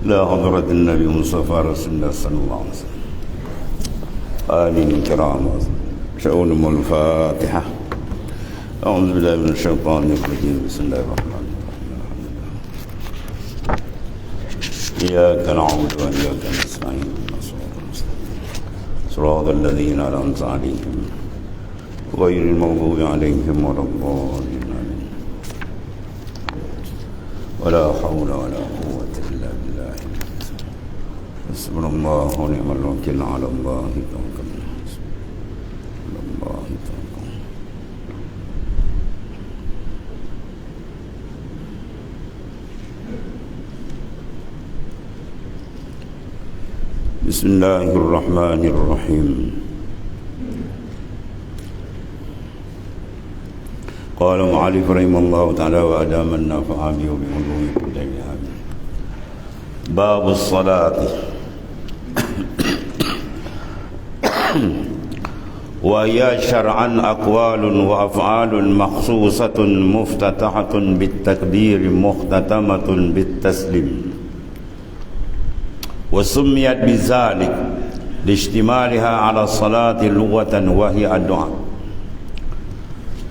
لا حضرة النبي مصطفى رسول الله صلى الله عليه وسلم آله الكرام شؤون الفاتحة. أعوذ بالله من الشيطان الرجيم. بسم الله الرحمن الرحيم. إياك نعبد وإياك نستعين صراط الذين أنعمت عليهم غير المغضوب عليهم ولا الضالين ولا حول ولا قوة إلا بالله. حسبنا الله ونعم الوكيل. على الله توكلنا. على الله توكلنا. بسم الله الرحمن الرحيم. قال المؤلف رحمه الله تعالى وأدامنا فآمي وبعلوم كل آمين. باب الصلاة. وهي شرعا أقوال وأفعال مخصوصة مفتتحة بالتكبير مختتمة بالتسليم، وسميت بذلك لاشتمالها على الصلاة لغة وهي الدعاء.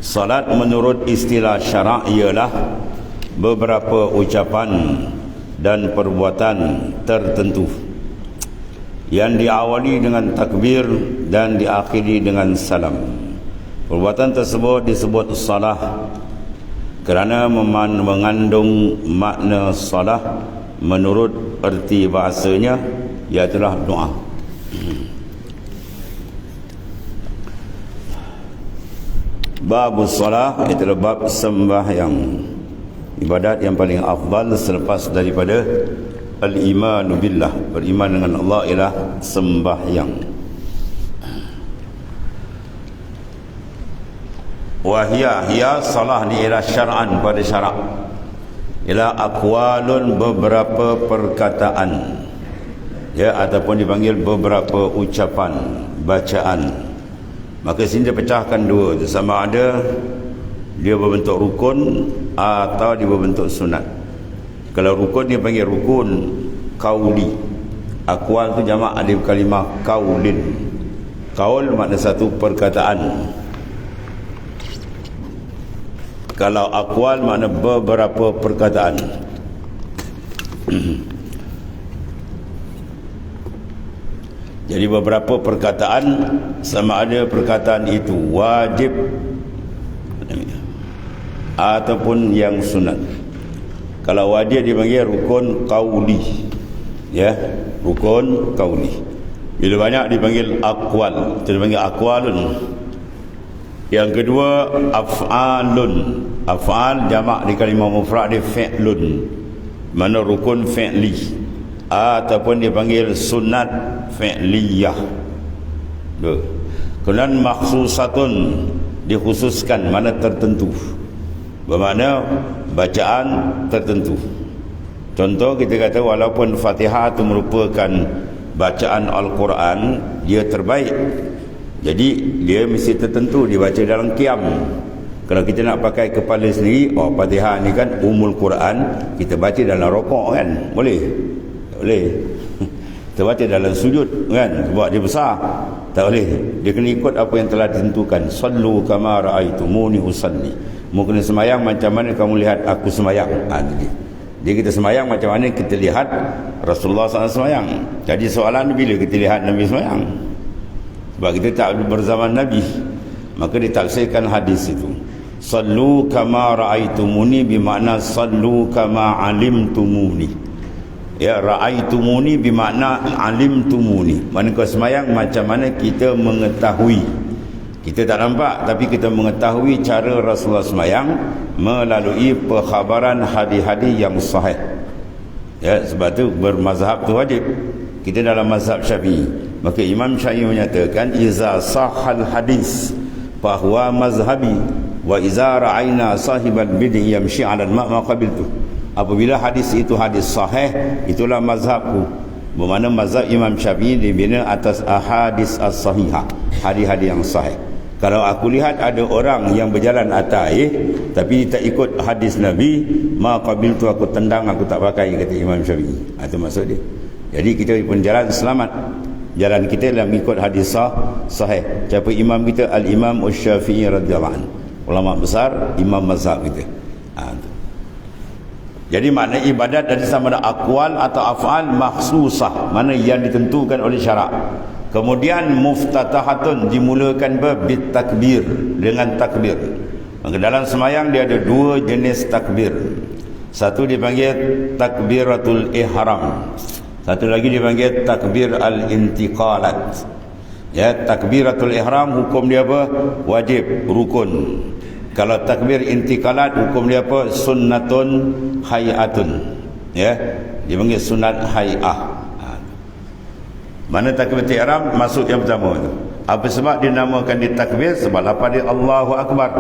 Salat menurut istilah syarak ialah beberapa ucapan dan perbuatan tertentu yang diawali dengan takbir dan diakhiri dengan salam. Perbuatan tersebut disebut salah kerana mengandung makna salah menurut erti bahasanya, iaitu doa. Bab salah itulah bab sembahyang, ibadat yang paling afdal selepas daripada al-iman billah, beriman dengan Allah, ialah sembahyang. Wahia salah ni ialah syar'an, pada syarak, ialah aqwalun, beberapa perkataan, ya, ataupun dipanggil beberapa ucapan, bacaan. Maka sini dia pecahkan dua, sama ada dia berbentuk rukun atau dia berbentuk sunat. Kalau rukun dia panggil rukun qauli. Aqwal tu jamak alif kalimah qaulin. Qaul makna satu perkataan. Kalau aqwal makna beberapa perkataan. Jadi beberapa perkataan, sama ada perkataan itu wajib ataupun yang sunat. Kalau wajib dipanggil rukun qauli, ya, rukun qauli. Bila banyak dipanggil aqwal, itu dipanggil aqwalun. Yang kedua af'alun. Af'al jamak di kalimah mufrad dia fi'lun, mana rukun fi'li, ataupun dipanggil sunat fi'liyah. Kemudian makhsusatun, dikhususkan, mana tertentu, bermakna bacaan tertentu. Contoh kita kata walaupun Fatihah itu merupakan bacaan Al-Quran, dia terbaik, jadi dia mesti tertentu dibaca dalam qiyam. Kalau kita nak pakai kepala sendiri, Fatihah ni kan umul Quran, kita baca dalam rokok kan, boleh? Boleh. Kita baca dalam sujud kan, sebab dia besar, tak boleh. Dia kena ikut apa yang telah ditentukan. Sallu kama ra'aitumuni usalli. Mu kena semayang macam mana kamu lihat aku semayang. Jadi kita semayang macam mana kita lihat Rasulullah SAW semayang. Jadi soalan bila kita lihat Nabi semayang, sebab kita tak berzaman Nabi, maka ditafsirkan hadis itu. Sallu kama ra'aitumuni bermakna sallu kama alimtumuni. Ya, ra'aitumuni bermakna alimtumuni. Mana kau semayang macam mana kita mengetahui. Kita tak nampak, tapi kita mengetahui cara Rasulullah semayang melalui perkhabaran hadis-hadis yang sahih. Ya, sebab tu bermazhab tu wajib. Kita dalam mazhab Syafi'i, maka Imam Syafi'i menyatakan iza sahal hadis fahuwa mazhabi wa iza ra'ayna sahibal bid'i yamshi 'ala al-ma' ma qabiltu. Apabila hadis itu hadis sahih, itulah mazhabku. Bermakna mazhab Imam Syafi'i dibina atas ahadis as-sahihah, hadis-hadis yang sahih. Kalau aku lihat ada orang yang berjalan atas air tapi tak ikut hadis Nabi, ma qabiltu, aku tendang, aku tak pakai, kata Imam Syafi'i. Itu maksud dia. Jadi kita pun jalan selamat. Jalan kita dalam ikut hadis sahih. Siapa imam kita? Al-Imam Asy-Syafi'i radhiyallahu anhu. Ulama besar, imam mazhab kita. Jadi makna ibadat dari sama ada aqwal atau af'al makhsusah, mana yang ditentukan oleh syarak. Kemudian muftatahatun, dimulakan bit takbir, dengan takbir. Maka dalam semayang dia ada dua jenis takbir. Satu dipanggil takbiratul ihram, satu lagi dipanggil takbir al-intiqalat. Ya, takbiratul ihram hukum dia apa? Wajib, rukun. Kalau takbir intiqalat hukum dia apa? Sunnatun hayatun. Ya, dipanggil sunat hayah. Mana takbiratul ihram masuk yang pertama tu. Apa sebab dinamakan di takbir? Sebab lapar dia Allahu Akbar.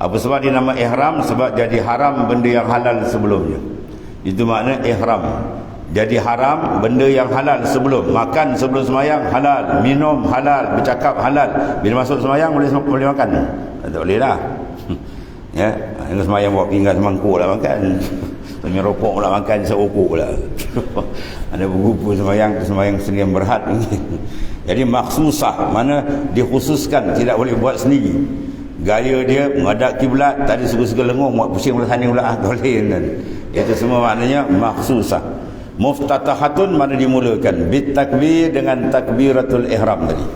Apa sebab dinama ihram? Sebab jadi haram benda yang halal sebelumnya. Itu makna ihram. Jadi haram benda yang halal sebelum. Makan sebelum semayang halal, minum halal, bercakap halal. Bila masuk semayang boleh makan? Tak boleh lah. Ya, kalau semayang bawa pinggan semangkuk lah makan. Sambil rokok pula makan seokok pula. Ada bergupur semayang sendirian berhad. Jadi makhsusah, mana dikhususkan, tidak boleh buat sendiri. Gaya dia menghadap kiblat, tadi suka-suka lenguh, buat pusing belah sana pula, tak boleh kan. Itu semua maknanya makhsusah. Muftatahatun, mana dimulakan bit takbir, dengan takbiratul ihram tadi.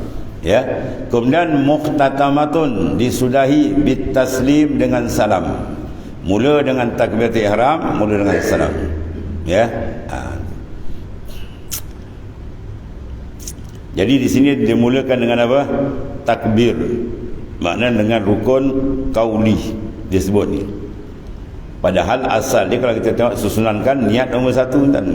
Ya. Kemudian muhtatamatun, disudahi bit taslim, dengan salam. Mula dengan takbiratul ihram, mula dengan salam. Ya. Jadi di sini dimulakan dengan apa? Takbir. Maknanya dengan rukun qauli disebut ni. Padahal asal dia kalau kita tengok susunankan niat nombor satu kan.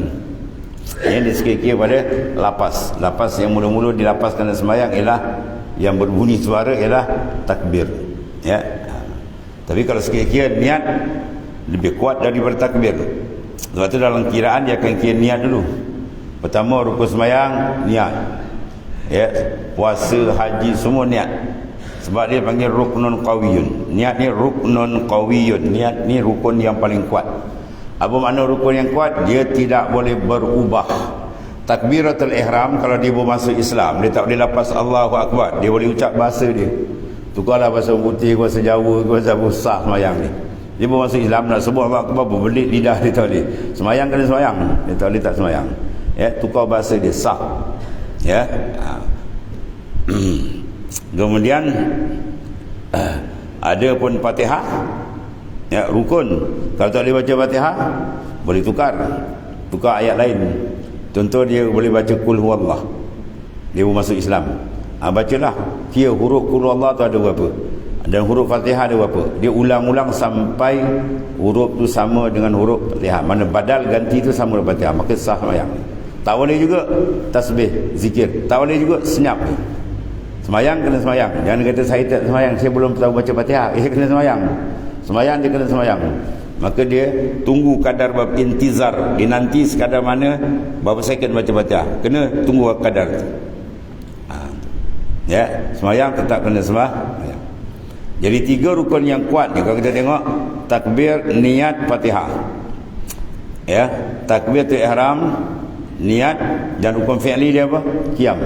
Yang disekir-kir pada lapas. Lapas yang mula-mula dilapaskan dalam sembahyang ialah yang berbunyi suara ialah takbir. Ya. Tapi kalau sekir-kir niat lebih kuat daripada takbir. Sebab tu dalam kiraan dia akan kira niat dulu. Pertama rukun sembahyang niat. Ya, puasa, haji semua niat. Sebab dia panggil ruknun qawiyun. Niat ni ruknun qawiyun. Niat ni rukun yang paling kuat. Apa makna rukun yang kuat? Dia tidak boleh berubah. Takbiratul ihram kalau dia masuk Islam, dia tak boleh lepas Allahu Akbar. Dia boleh ucap bahasa dia. Tukarlah bahasa putih, bahasa Jawa, bahasa Busah semayang ni. Dia masuk Islam nak sebut Allahu Akbar, berbelit lidah dia tak boleh. Semayang kena semayang, dia tak boleh tak semayang. Ya, tukar bahasa dia sah. Ya. Kemudian ada pun Fatihah. Ya, rukun. Kalau tak boleh baca Fatihah, boleh tukar ayat lain. Contoh dia boleh baca Qul Huwallah. Dia masuk Islam. Bacalah. Kira huruf Qul Huwallah tu ada berapa? Dan huruf Fatihah ada berapa? Dia ulang-ulang sampai huruf tu sama dengan huruf Fatihah. Mana badal ganti tu sama dengan Fatihah, maka sah sembahyang. Tak boleh juga tasbih, zikir. Tak boleh juga senyap. Semayang kena semayang. Jangan kata saya tak semayang, saya belum tahu baca Fatihah. Kena semayang. Semayang dia kena semayang. Maka dia tunggu kadar bab intizar. Dia nanti sekadar mana berapa second baca Fatihah. Kena tunggu kadar tu. Ya, semayang tetap kena semayang. Jadi 3 rukun yang kuat ni kalau kita tengok, takbir, niat, Fatihah. Ya, takbir tu ihram, niat, dan rukun fi'li dia apa? Qiyam.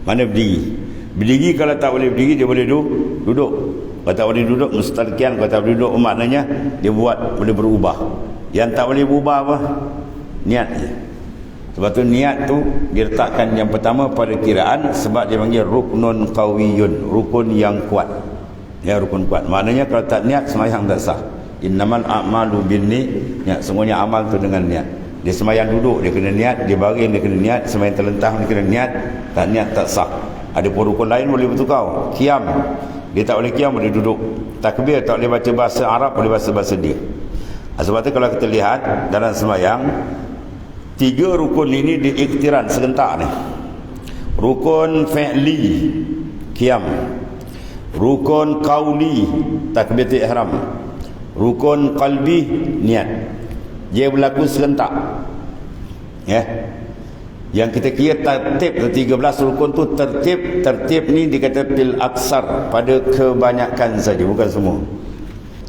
Mana berdiri? Berdiri kalau tak boleh berdiri dia boleh duduk. Kalau tak boleh duduk mustalqian, kalau tak boleh duduk maknanya dia buat boleh berubah. Yang tak boleh berubah apa? Niat je. Sebab tu niat tu diletakkan yang pertama pada kiraan sebab dia panggil ruknun qawiyun, rukun yang kuat. Ya, rukun kuat. Maknanya kalau tak niat sembahyang tak sah. Innamal a'malu binniyat. Semuanya amal tu dengan niat. Dia sembahyang duduk dia kena niat, dia baring dia kena niat, sembahyang terlentang dia kena niat, tak niat tak sah. Ada pun rukun lain boleh bertukar. Qiyam, dia tak boleh qiyam, boleh duduk. Takbir tak boleh baca bahasa Arab, boleh bahasa dia. Sebab tu kalau kita lihat dalam sembahyang 3 rukun ini diiktiran serentak ni. Rukun fi'li qiyam, rukun qauli takbiratul ihram, rukun qalbi niat. Dia berlaku serentak. Ya. Yang kita kira tertib 13 rukun tu tertib ni dikata bil aksar, pada kebanyakan saja, bukan semua.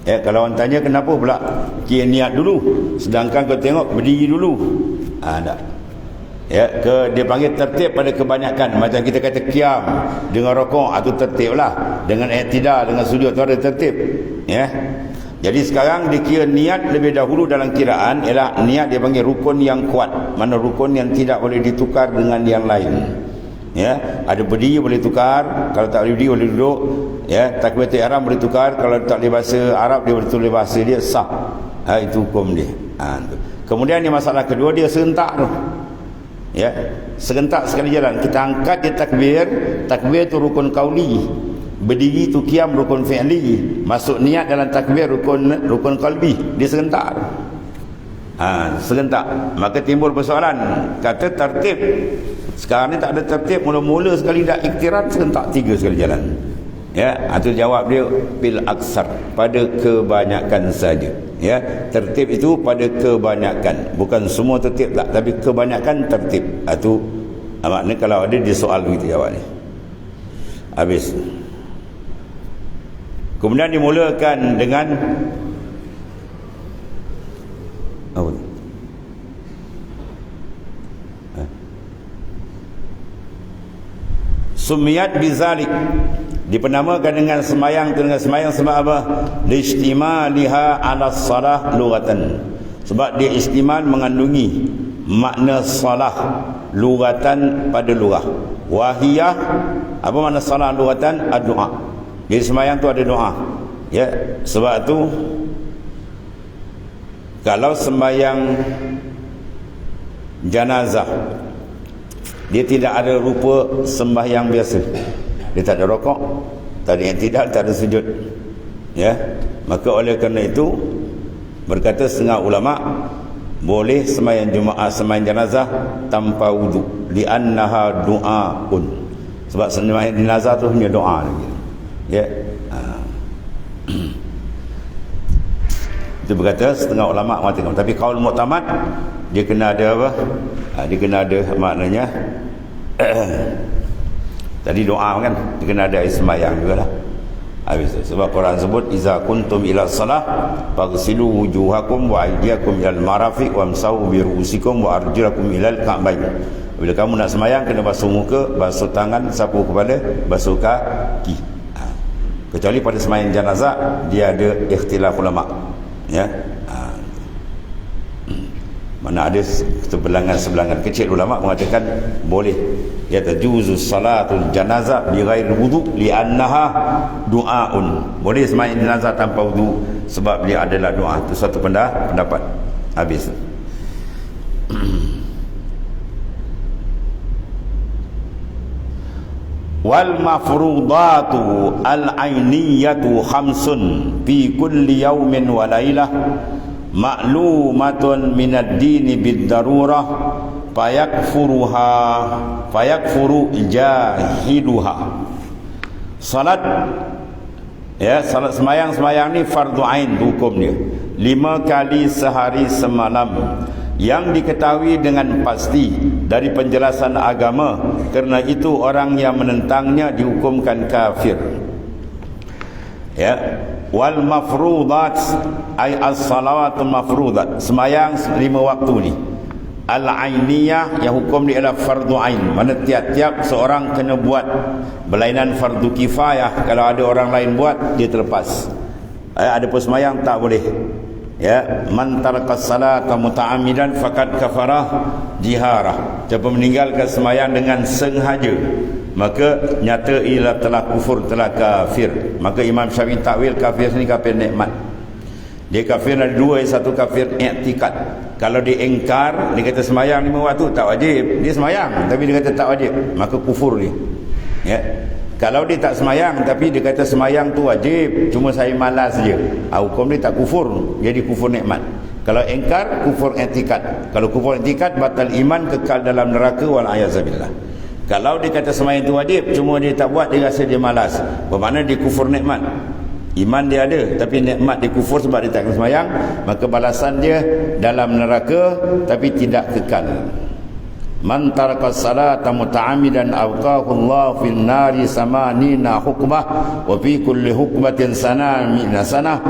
Kalau orang tanya kenapa pula kira niat dulu sedangkan kau tengok berdiri dulu, tak. Dia panggil tertib pada kebanyakan. Macam kita kata qiyam dengan rukuk, itu tertib lah. Dengan i'tidal, dengan sujud tu ada tertib. Jadi sekarang dikira niat lebih dahulu dalam kiraan ialah niat dia panggil rukun yang kuat. Mana rukun yang tidak boleh ditukar dengan yang lain. Ada berdiri boleh tukar, kalau tak boleh berdiri boleh duduk. Takbiratul ihram boleh tukar, kalau tak boleh bahasa Arab dia boleh tulis bahasa dia, sah. Itu hukum dia. Kemudian ni masalah kedua, dia serentak tu. Serentak sekali jalan. Kita angkat dia takbir tu rukun qauli, berdiri tu qiyam rukun fi'li, masuk niat dalam takbir rukun qalbi, dia serentak. Serentak. Maka timbul persoalan, kata tertib. Sekarang ni tak ada tertib, mula-mula sekali dah iktiran, serentak 3 sekali jalan. Itu jawab dia bil aksar, pada kebanyakan saja. Tertib itu pada kebanyakan, bukan semua tertib tak, tapi kebanyakan tertib. Itu maknanya kalau ada dia soal begitu jawab ni. Habis. Kemudian dimulakan dengan apa? Sumiyat bizalik, dipenamakan dengan semayang sebab apa? Listimaliha ala salah lughatan, sebab dia istimal mengandungi makna salah lughatan pada lughah. Wahiyah, apa makna salah lughatan? Ad-du'a. Jadi semayang tu ada doa. Sebab tu kalau sembahyang jenazah, dia tidak ada rupa sembahyang biasa. Dia tak ada rokok, tak ada i'tidal, tak ada sujud. Maka oleh kerana itu berkata setengah ulama boleh sembahyang Jumaat, sembahyang jenazah tanpa wudu, li'annaha du'aun, sebab sembahyang jenazah tu hanya doa lagi. Itu berkata setengah ulama mengatakan. Tapi kaul muktamad, dia kena ada apa? Dia kena ada maknanya tadi doa kan, dia kena ada sembahyang jugalah. Habis sebab Quran sebut iza kuntum ila salah faghsilu wujuhakum wa aydiyakum ilal marafiq wamsahu bi ru'usikum wa arjulakum ilal ka'bayn. Bila kamu nak sembahyang, kena basuh muka, basuh tangan, sapu kepala, basuh kaki. Kecuali pada sembahyang jenazah dia ada ikhtilaf ulama. Mana ada sebelangan kecil ulama mengatakan boleh, tajuzu salatul janazah bi ghairi wudu li'annaha du'aun. Boleh sembahyang jenazah tanpa wudu sebab dia adalah doa. Itu satu pendapat. Habis. Wal mafrudatu al-ainiyatu khamsun fi kulli yawmin wa lailah ma'lumatun minad dini bid darurah fayakfuru jahiduha. Salat sembahyang ni fardu ain hukum dia, 5 kali sehari semalam, yang diketahui dengan pasti dari penjelasan agama. Kerana itu orang yang menentangnya dihukumkan kafir. Wal mafrudat ay as-salawatul mafrudat, sembahyang 5 waktu ni. Al-ainiyah, yang hukum dia adalah fardu ain, mana tiap-tiap seorang kena buat, berlainan fardu kifayah. Kalau ada orang lain buat, dia terlepas. Ada pun sembahyang tak boleh. Man tarakas salata muta'ammidan faqad kafarah jiharah. Siapa meninggalkan sembahyang dengan sengaja, maka nyata ia telah kufur, telah kafir. Maka Imam Syafi'i takwil kafir ni kafir nikmat. Dia kafir ada dua, satu kafir i'tikad. Kalau dia ingkar, dia kata sembahyang 5 waktu tak wajib, dia sembahyang tapi dia kata tak wajib, maka kufur dia. Kalau dia tak sembahyang tapi dia kata sembahyang tu wajib, cuma saya malas je, hukum dia tak kufur, jadi kufur nikmat. Kalau ingkar, kufur i'tikad. Kalau kufur i'tikad, batal iman, kekal dalam neraka, wal a'yazabillah. Kalau dia kata sembahyang tu wajib, cuma dia tak buat, dia rasa dia malas, bermakna dia kufur nikmat. Iman dia ada, tapi nikmat dia kufur sebab dia tak sembahyang, maka balasan dia dalam neraka tapi tidak kekal. Man taraka salata muta'ammidan awqahu Allah fil nari samanina hukmah wa fi kulli hukmatin sanamina sanah.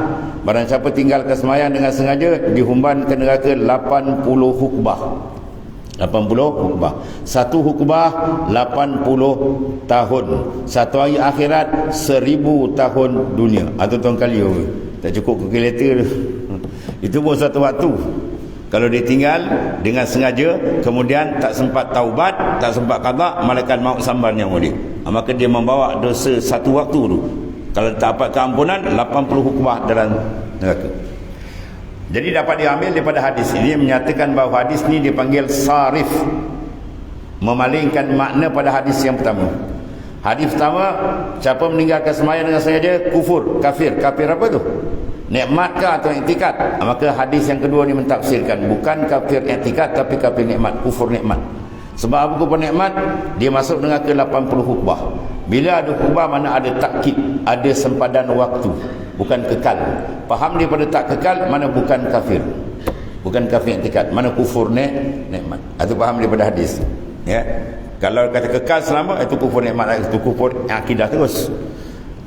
Barang siapa tinggalkan sembahyang dengan sengaja, dihumban ke neraka 80 hukbah. 80 hukbah. Satu hukbah 80 tahun. Satu hari akhirat 1000 tahun dunia. Atau tahun kali tak cukup kalkulator. Itu pun satu waktu. Kalau dia tinggal dengan sengaja, kemudian tak sempat taubat, tak sempat qada, malaikat maut sambar nyawa dia. Maka dia membawa dosa satu waktu tu. Kalau tak dapat keampunan, 80 hukbah dalam neraka. Jadi dapat diambil daripada hadis ini, menyatakan bahawa hadis ini dipanggil sarif, memalingkan makna pada hadis yang pertama. Hadis pertama, siapa meninggalkan sembahyang dengan sengaja, kufur, kafir. Kafir apa tu? Nikmatkah atau iktikad? Maka hadis yang kedua ni mentafsirkan, bukan kafir iktikad tapi kafir nikmat, kufur nikmat. Sebab apa kufur nikmat? Dia masuk neraka 80 hukbah. Bila ada hukbah, mana ada takkid, ada sempadan waktu, bukan kekal. Faham daripada tak kekal, mana bukan kafir, bukan kafir iktikad, mana kufur nikmat. Atau faham daripada hadis, ya. Kalau kata kekal selama, itu kufur nikmat, itu kufur akidah terus.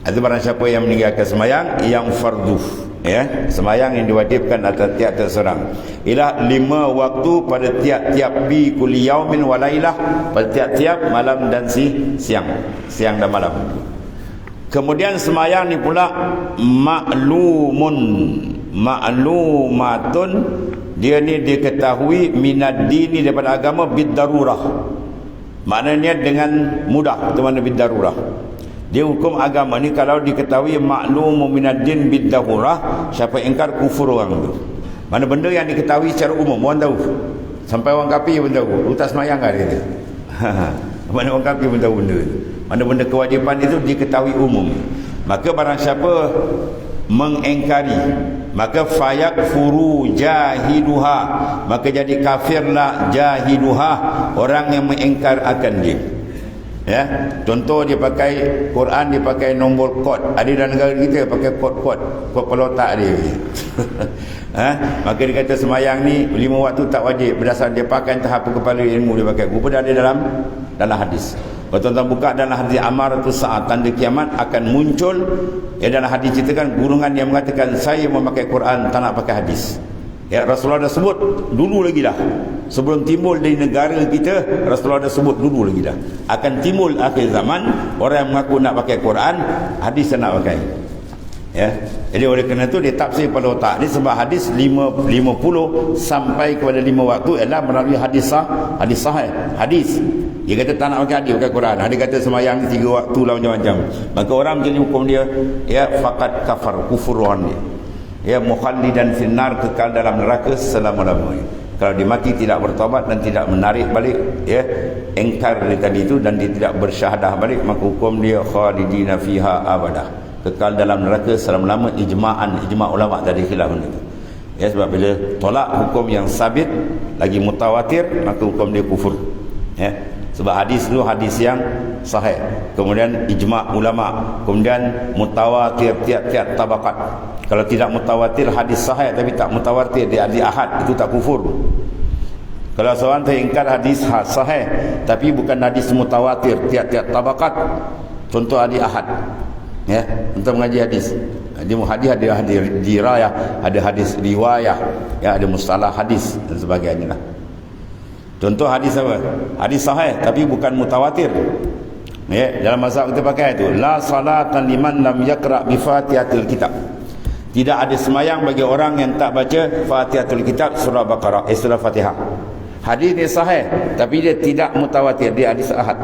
Itu barang siapa yang meninggalkan sembahyang yang fardu, ya, sembahyang yang diwajibkan atas tiap-tiap seorang, ialah 5 waktu pada tiap-tiap bi kulli yaumin wa lailah, pada tiap-tiap malam dan siang dan malam. Kemudian sembahyang ni pula ma'lumatun, dia ni diketahui minad dini, daripada agama, bid darurah. Maknanya dengan mudah. Itu mana bid darurah? Dia hukum agama ni kalau diketahui maklum minad din bid darurah, siapa ingkar kufur orang tu. Mana benda yang diketahui secara umum, orang tahu. Sampai orang kafir pun tahu. Utas semayang kan dia. Mana orang kafir pun tahu benda tu. Mana benda kewajipan itu diketahui umum. Maka barang siapa mengingkari, maka fayakfuru jahiduha, maka jadi kafirlah jahiduha, orang yang mengingkar akan dia. Ya, contoh dia pakai Quran, dia pakai nombor kod. Ada dalam negara kita pakai kod pelotak dia. Maka dia kata semayang ni 5 waktu tak wajib, berdasarkan dia pakai entah apa kepala ilmu dia pakai. Rupa dah ada dalam hadis. Kalau tuan-tuan buka dalam hadis amaratus saat, tanda kiamat akan muncul. Ya, dalam hadis ceritakan golongan yang mengatakan saya memakai Quran, tak nak pakai hadis. Ya, Rasulullah dah sebut dulu lagi dah. Sebelum timbul dari negara kita, Rasulullah dah sebut dulu lagi dah. Akan timbul akhir zaman, orang yang mengaku nak pakai Quran, hadis tak nak pakai. Ya. Jadi oleh kerana itu dia tafsir pada otak dia, sebab hadis 50 sampai kepada 5 waktu ialah melalui hadis sahih. Hadis. Dia kata tak nak pakai hadis, pakai Quran. Dia kata sembahyang 3 waktu lah macam-macam. Maka orang jadi hukum dia, ya, faqad kafar, kufur orang dia. Ya, mukhallidan finnar, kekal dalam neraka selama-lamanya. Kalau dia mati tidak bertaubat dan tidak menarik balik, ya, engkar dia tadi itu, dan dia tidak bersyahadah balik, maka hukum dia khalidina fiha abadah, kekal dalam neraka selama-lama. Ijma' ulama tadi khilaf itu. Ya, sebab bila tolak hukum yang sabit lagi mutawatir, maka hukum dia kufur. Ya. Sebab hadis itu hadis yang sahih, kemudian ijma' ulama, kemudian mutawatir tiap-tiap tabaqat. Kalau tidak mutawatir hadis sahih tapi tak mutawatir dia hadis ahad, itu tak kufur. Kalau seorang teringkar hadis sahih tapi bukan hadis mutawatir tiap-tiap tabaqat, contoh hadis ahad, ya, untuk mengaji hadis. Dia hadis ada hadis dirayah, ada hadis riwayah, ya, ada mustalah hadis dan sebagainya lah. Contoh hadis apa? Hadis sahih tapi bukan mutawatir. Ya, dalam mazhab kita pakai itu, la salatan liman lam yaqra bi Fatihatil Kitab. Tidak ada semayang bagi orang yang tak baca Fatihatul Kitab, surah Baqarah, surah Fatihah. Hadis dia sahih tapi dia tidak mutawatir, dia hadis ahad.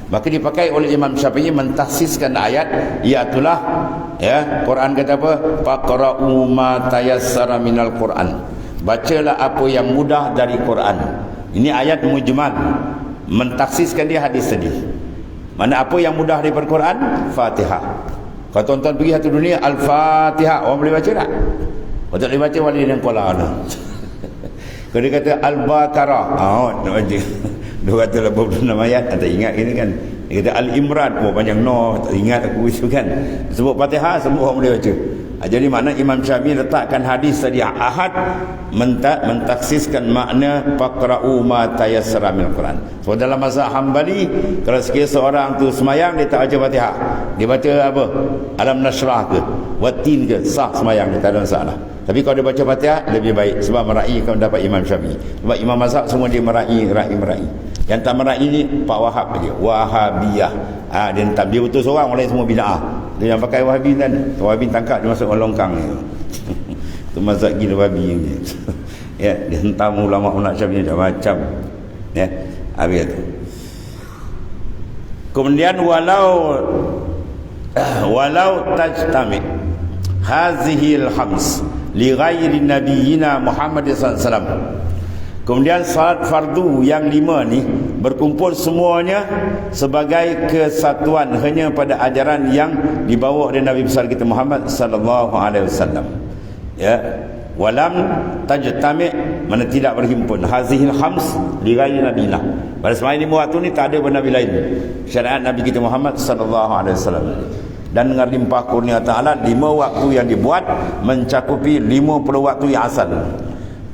Maka dipakai oleh Imam Syafi'i mentahsiskan ayat, iatulah, ya, Quran kata apa? Faqra'u ma tayassara minal Quran. Bacalah apa yang mudah dari Quran. Ini ayat mujmal, mentahsiskan dia hadis tadi. Mana apa yang mudah daripada Quran? Fatihah. Kalau tuan-tuan pergi satu dunia, Al-Fatihah, orang boleh baca tak? Kalau tak boleh baca, wali dan kuala. Kalau dia kata Al-Baqarah, nak baca 286 ayat, tak ingat ini kan. Dia kata Al-Imran, panjang no, tak ingat aku itu kan. Sebut Fatihah, semua orang boleh baca. Jadi makna Imam Syafi'i letakkan hadis tadi ahad mentaksiskan makna faqra'u ma tayassara minal Quran. So dalam mazhab Hambali, kalau sekiranya seorang tu semayang dia tak baca Fatihah, dia baca apa? Alam Nashrah ke, Watin ke, sah semayang dia, tak ada masalah. Tapi kalau dia baca Fatihah lebih baik, sebab meraih kau dapat Imam Syafi'i. Sebab Imam mazhab semua dia meraih. Yang tak meraih ni Pak Wahab saja, Wahabiyah. Dia betul seorang, orang lain semua bid'ah. Dia yang pakai Wahabi kan, Wahabi tangkap dia masuk longkang ni. Tu mazhab gila Wahabi ni. Ya, dia hentam ulama Syafi'i macam. Ya, habis tu. Kemudian walau tajtami hazihil khams li ghairi nabiyina Muhammad sallallahu alaihi wasallam. Kemudian salat fardu yang 5 ni berkumpul semuanya sebagai kesatuan hanya pada ajaran yang dibawa oleh Nabi besar kita Muhammad sallallahu alaihi wasallam. Ya, walam tajtami, mana tidak berhimpun hazihil khams li ghairi nabiyina. Pada semasa 5 waktu ni tak ada nabi lain. Syariat Nabi kita Muhammad sallallahu alaihi wasallam. Dan dengan limpah kurnia Ta'ala, 5 waktu yang dibuat mencakupi 50 waktu yang asal.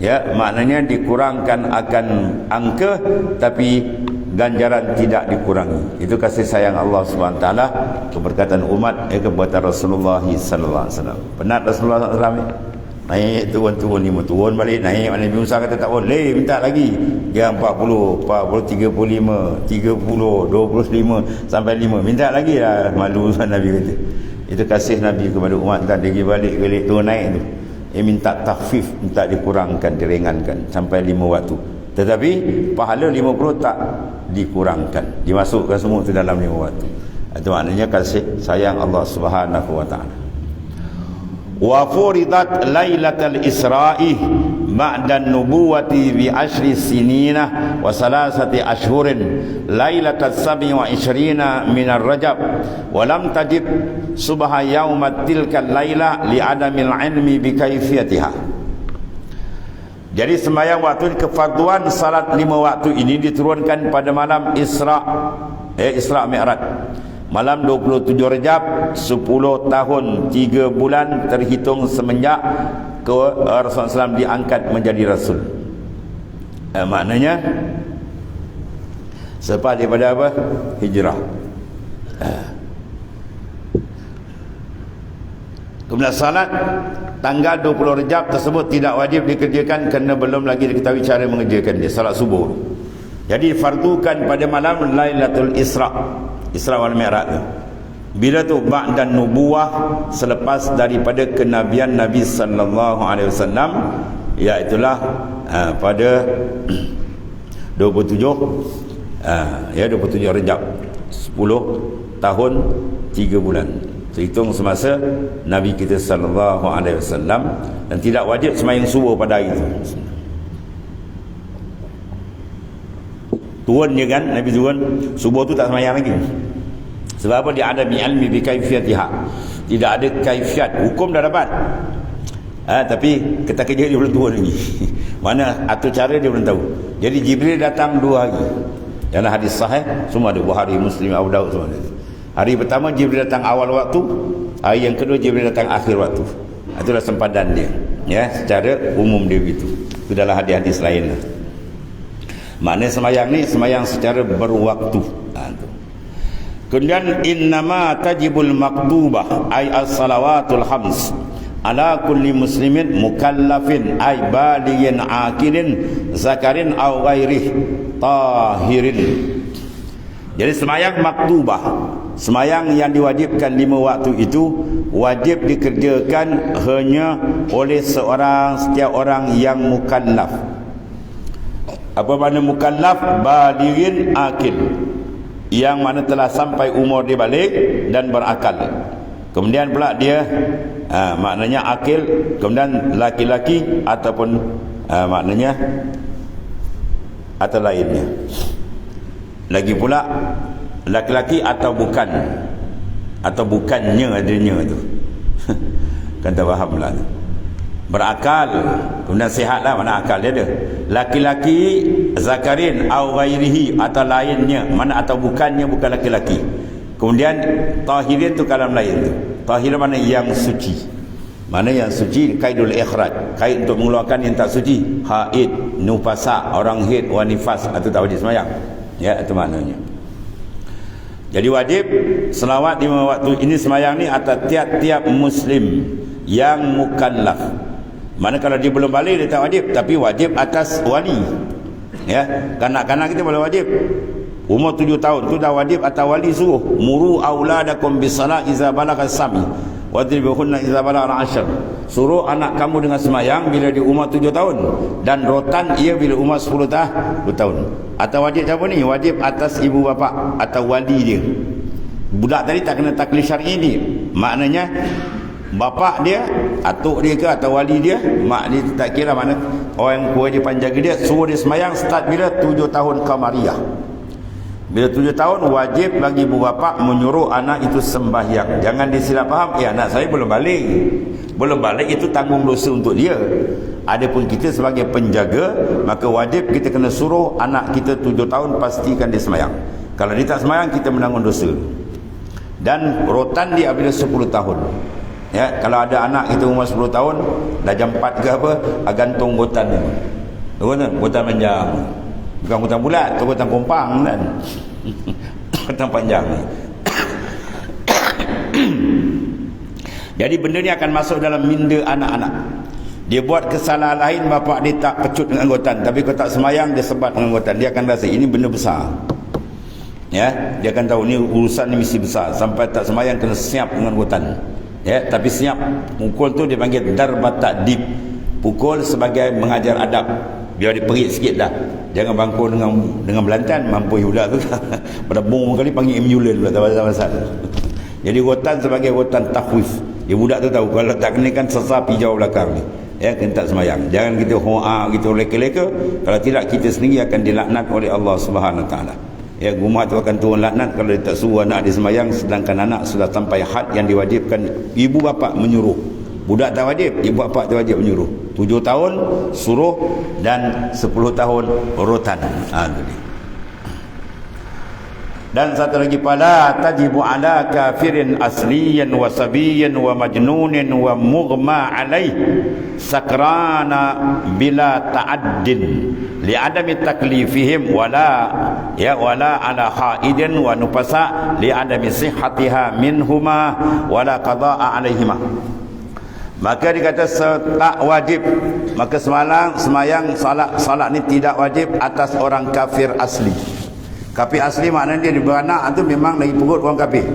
Ya, maknanya dikurangkan akan angka tapi ganjaran tidak dikurangi. Itu kasih sayang Allah Subhanahu Wa Taala, keberkatan umat, keberkatan Rasulullah sallallahu alaihi wasallam. Penat Rasulullah sallallahu alaihi wasallam naik turun 5, turun balik naik. Nabi Musa kata tak boleh, minta lagi. Dia 40, 35, 30, 25 sampai 5. Minta lagi lah, malu Nabi kata. Itu kasih Nabi kepada umat, tak lagi balik turun naik tu. Minta takhfif, minta dikurangkan, diringankan sampai 5 waktu. Tetapi pahala 50 tak dikurangkan, dimasukkan semua itu dalam 5 waktu. Itu maknanya kasih sayang Allah Subhanahu Wa Taala. Wa furidat lailatul isra'i ba'da nubuwati bi 10 sinina wa 3 ashhurin lailatul 27 min ar-rajab wa lam tajib subha yaumat tilkal laila li adamil ilmi bi kaifiyatiha. Jadi sembahyang waktu kefarduan salat 5 waktu ini diturunkan pada malam Isra Mi'raj, malam 27 Rejab, 10 tahun 3 bulan terhitung semenjak Rasulullah SAW diangkat menjadi Rasul. Maknanya selepas daripada apa? Hijrah. Kemudian salat tanggal 20 Rejab tersebut tidak wajib dikerjakan kerana belum lagi diketahui cara mengerjakan dia, salat subuh. Jadi fardukan pada malam Lailatul Isra wal Mi'raj. Bila tu ba'dan nubuwah, selepas daripada kenabian Nabi sallallahu alaihi wasallam, iaitulah pada 27 Rejab, 10 tahun 3 bulan terhitung semasa Nabi kita sallallahu alaihi wasallam, dan tidak wajib sembahyang subuh pada hari itu. Turun je kan, Nabi turun subuh tu tak sembahyang lagi. Sebab apa? Dia ada ilmi bi kaifiyatiha. Tidak ada kaifiat, hukum dah dapat. Tapi kata kerja dia belum turun lagi. Mana atur cara dia belum tahu. Jadi Jibril datang 2 hari. Dalam hadis sahih semua ada, Bukhari, Muslim, Abu Daud semua ada. Hari pertama Jibril datang awal waktu, hari yang kedua Jibril datang akhir waktu. Itulah sempadan dia. Ya, secara umum dia begitu. Itu dalam hadis-hadis lain. Maknanya sembahyang ni sembahyang secara berwaktu. Kemudian innama tajibul maktubah ay as-salawatul khams ala kulli muslimin mukallafin ay balighin aqilin zakarin aw ghairih tahirin. Jadi sembahyang maktubah, sembahyang yang diwajibkan 5 waktu itu wajib dikerjakan hanya oleh setiap orang yang mukallaf. Apa makna mukallaf? Balighin aqil, yang mana telah sampai umur dia balik dan berakal. Kemudian pula dia maknanya akil, kemudian laki-laki ataupun maknanya atau lainnya. Lagi pula laki-laki atau bukan, atau bukannya adanya tu. Kan tak faham pula tu. Berakal, kemudian sihatlah, mana akal dia ada. Laki-laki zakarin au ghairihi, atau lainnya, mana atau bukannya, bukan laki-laki. Kemudian tahirin tu kalam lain tu. Tahir mana yang suci. Mana yang suci? Kaidul ikhraj, kaid untuk mengeluarkan yang tak suci. Haid, nufasa, orang haid, wanifas, atau tak wajib semayang. Ya, itu maknanya. Jadi wajib selawat 5 waktu ini semayang ni atas tiap-tiap muslim yang mukallaf. Mana kalau dia belum balik dia tak wajib, tapi wajib atas wali. Ya, kanak-kanak kita boleh wajib. Umur 7 tahun tu dah wajib atas wali suruh. Muru auladakum bisalah iza balagha sami wadribuhunna iza balagha 10. Suruh anak kamu dengan semayang bila dia umur 7 tahun, dan rotan ia bila umur 10 tahun. Atau wajib siapa ni? Wajib atas ibu bapa atau wali dia. Budak tadi tak kena taklif syar'i ni. Maknanya bapa dia, atuk dia ke atau wali dia, mak dia tak kira mana, orang yang kewajipan jaga dia, suruh dia semayang start bila 7 tahun kamariah. Bila 7 tahun wajib bagi ibu bapa menyuruh anak itu sembahyang. Jangan disilap faham, anak saya belum balik. Belum balik itu tanggung dosa untuk dia. Adapun kita sebagai penjaga, maka wajib kita kena suruh anak kita 7 tahun pastikan dia semayang. Kalau dia tak semayang, kita menanggung dosa. Dan rotan dia bila 10 tahun. Ya, kalau ada anak kita umur 10 tahun, dah jam 4 ke apa, gantung gotan ni. Gotan panjang. Bukan gotan bulat, tu gotan kompang kan. Gotan panjang. Jadi benda ni akan masuk dalam minda anak-anak. Dia buat kesalahan lain, bapak dia tak pecut dengan gotan, tapi kalau tak semayang dia sebat dengan gotan, dia akan rasa ini benda besar. Ya, dia akan tahu ni urusan ni mesti besar. Sampai tak semayang kena siap dengan gotan. Ya, tapi siap pukul tu dia panggil darbat ta'dib. Pukul sebagai mengajar adab. Biar dia perit sikit dah. Jangan bangkul dengan belantan, mampu budak tu. Pada bong kali panggil ambulans pula tak pasal. Jadi gotan sebagai gotan takhwif. Dia budak tu tahu kalau tak kena kan sesat hijau belakang ni. Ya, kena tak semayang. Jangan kita hoa gitu leka-leka, kalau tidak kita sendiri akan dilaknat oleh Allah Subhanahu taala. Ya, rumah tu akan turun laknat kalau dia tak suruh anak dia semayang, sedangkan anak sudah sampai had yang diwajibkan ibu bapa menyuruh. Budak tak wajib, ibu bapa tak wajib menyuruh. 7 tahun suruh dan 10 tahun rotan. Itu dia. Dan satu lagi, pada tajibu ala kafirin asliyan wa sabiyan wa majnunin wa mughma alaih sakrana bila ta'addin li adami taklifihim wala ala haidin wa nufasa li adami sihhatiha minhuma wala qada'a alaihima. Maka dikata tak wajib, maka semayang salat ni tidak wajib atas orang kafir asli. Kafir asli maknanya dia beranak tu memang lagi perut orang kafir.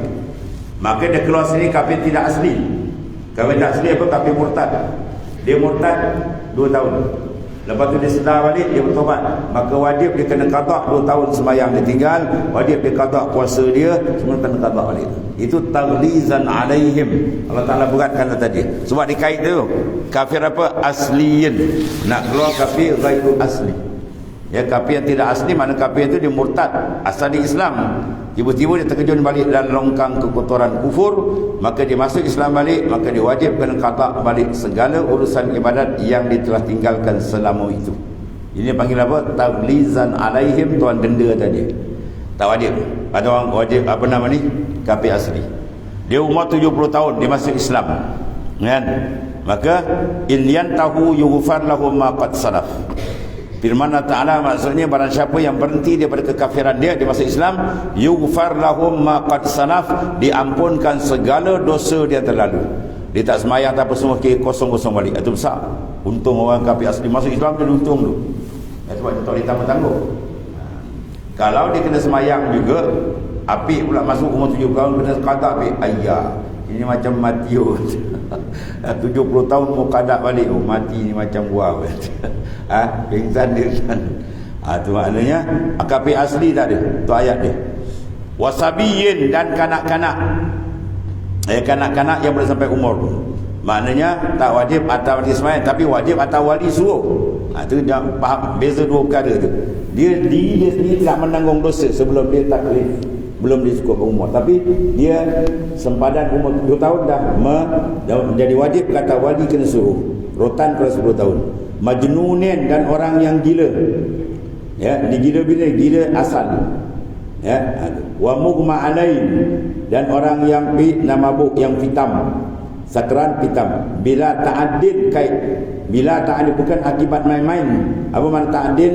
Maka dia keluar sini kafir tidak asli. Kafir tak asli apa? Kafir murtad. Dia murtad 2 tahun. Lepas tu dia sedar balik, dia bertobat. Maka wajib dia kena qada 2 tahun semayang dia tinggal, wajib dia qada puasa dia, semua kena qada balik. Itu taghlizan alaihim. Allah Taala beratkan tadi. Sebab dikait tu kafir apa? Asliyin. Nak keluar kafir ghairu asli. Ya, kafir yang tidak asli, mana kafir itu dia murtad, asal di Islam, tiba-tiba dia terkejun balik dan longkang kekotoran kufur, maka dia masuk Islam balik, maka dia wajib kena qada balik segala urusan ibadat yang dia telah tinggalkan selama itu. Ini panggil apa? Taghlizan alaihim, tuan denda tadi. Tak wajib. Ada orang wajib apa nama ni? Kafir asli. Dia umur 70 tahun dia masuk Islam. Kan? Maka in yantahu yughfar lahum ma qad salaf. Firman Allah Ta'ala maksudnya barang siapa yang berhenti daripada kekafiran dia masuk Islam, yughfar lahum ma qad salaf, diampunkan segala dosa dia terlalu. Dia tak semayang tak apa semua kosong-kosong balik. Itu besar. Untung orang kafir asli masuk Islam tu untung tu. Sebab dia tak boleh tanggung-tanggung. Kalau dia kena semayang juga, api pula masuk umur 7 tahun kena qada api. Ayah, ini macam mati 70 tahun mau qada balik. Mati ni macam buah. Pingsan dia kan. Itu maknanya kafir asli tak ada. Itu ayat dia. Wasabiyin, dan kanak-kanak. Kanak-kanak yang boleh sampai umur tu. Maknanya tak wajib atas wali semayang, tapi wajib atas wali suruh. Itu dia faham beza dua perkara tu. Dia sendiri tidak menanggung dosa sebelum dia taklif, belum dia cukup berumur, tapi dia sempadan umur 2 tahun dah menjadi wajib kata wali kena suruh. Rotan kalau 10 tahun. Majnunin, dan orang yang gila. Ya, dia gila bila? Gila asal. Ya, wa mughma alain, dan orang yang mabuk, yang hitam. Sakran pitam. Bila ta'adin kait. Bila ta'adin bukan akibat main-main. Apa makna ta'adin?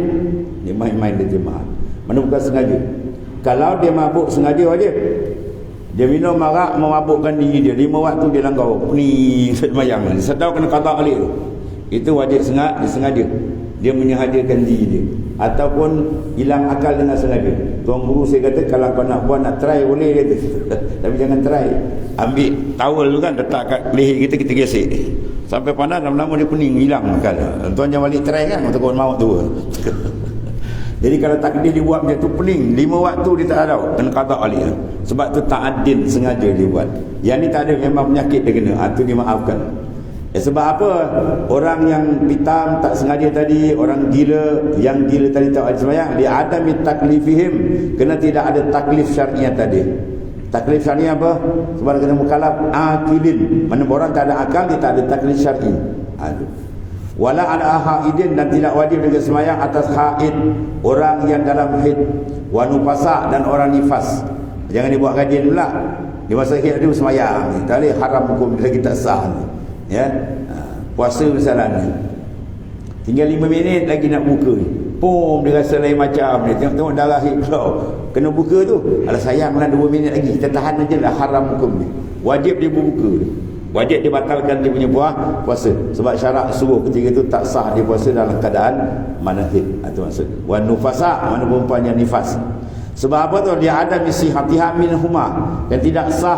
Dia main-main dia jemaah. Mana bukan sengaja. Kalau dia mabuk sengaja wajib. Dia minum marak memabukkan diri dia. 5 waktu dia langgar. Pening semayang. Dia sedar kena qada balik tu. Itu wajib sengaja. Dia menyahadiakan diri dia. Ataupun hilang akal dengan sengaja. Tuan guru saya kata kalau kau nak buat nak try boleh kata. Tapi jangan try. Ambil towel tu kan letak kat leher kita gesek. Sampai panas lama-lama dia pening hilang akal. Tuan jangan balik try kan untuk kau maut tu. Jadi kalau takdir dia buat macam tu pening 5 waktu dia tak ada kena qada balik. Sebab tu ta'adin sengaja dia buat. Yang ni tak ada memang penyakit dia kena. Itu dimaafkan. Sebab apa? Orang yang pitam tak sengaja tadi, orang gila, yang gila tadi tak ada sembahyang, dia ada taklifihim, kena tidak ada taklif syar'iyah tadi. Taklif syar'iyah apa? Sebab kena mukallaf akilin. Mana orang tak ada akal, dia tak ada taklif syar'i. Wala ala haidin, dan tidak wajib dengan sembahyang atas haid, orang yang dalam haid, wa nufasa, dan orang nifas. Jangan dibuat kajian pula. Di masa haid dia sembahyang, tak boleh, haram hukum dia lagi tak sah. Ya, puasa misalnya tinggal 5 minit lagi nak buka, pom dia rasa lain macam ni, tengok darah hit keluar, kena buka tu. Alah sayanglah 2 minit lagi, kita tahan aja lah, haram hukum ni. Wajib dia berbuka, wajib dia batalkan dia punya puasa. Sebab syarat suruh ketika tu tak sah dia puasa dalam keadaan mana hit. Itu maksud wan nufasa, mana perempuan yang nifas. Sebab apa tu? Dia ada misi hatiha min huma, dan tidak sah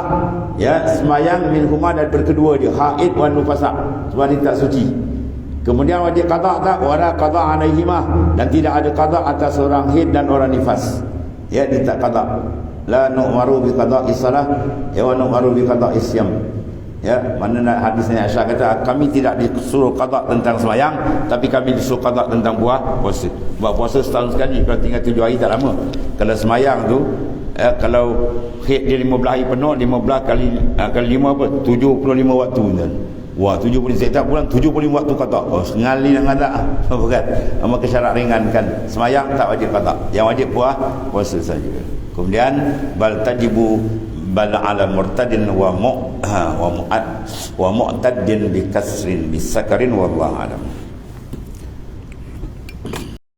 ya semayang min huma daripada kedua dia, haid wan nufasa, sebab dia tak suci. Kemudian wajib qada tak? Wala qada alaihima, dan tidak ada qada atas orang haid dan orang nifas. Ya, dia tak qada. La nu'maru bi qada'i salah ya wa nu'maru bi qada'i siyam. Ya, mana hadisnya Aisyah kata kami tidak disuruh qada tentang semayang, tapi kami disuruh qada tentang puasa. Buat puasa setahun sekali, kalau tinggal 7 hari tak lama. Kalau semayang tu kalau haid dia 15 hari penuh, 15 kali 5 apa? 75 waktu kan. Wah, 70 saya tak pulang 75 waktu qada. Oh, sengali nak qada. Apa kan? Maka syarat ringan kan. Semayang tak wajib qada. Yang wajib puasa saja. Kemudian bal tajibu bal ala murtadin wa mu'tadin bi kasrin bi sakarin wallahu alam.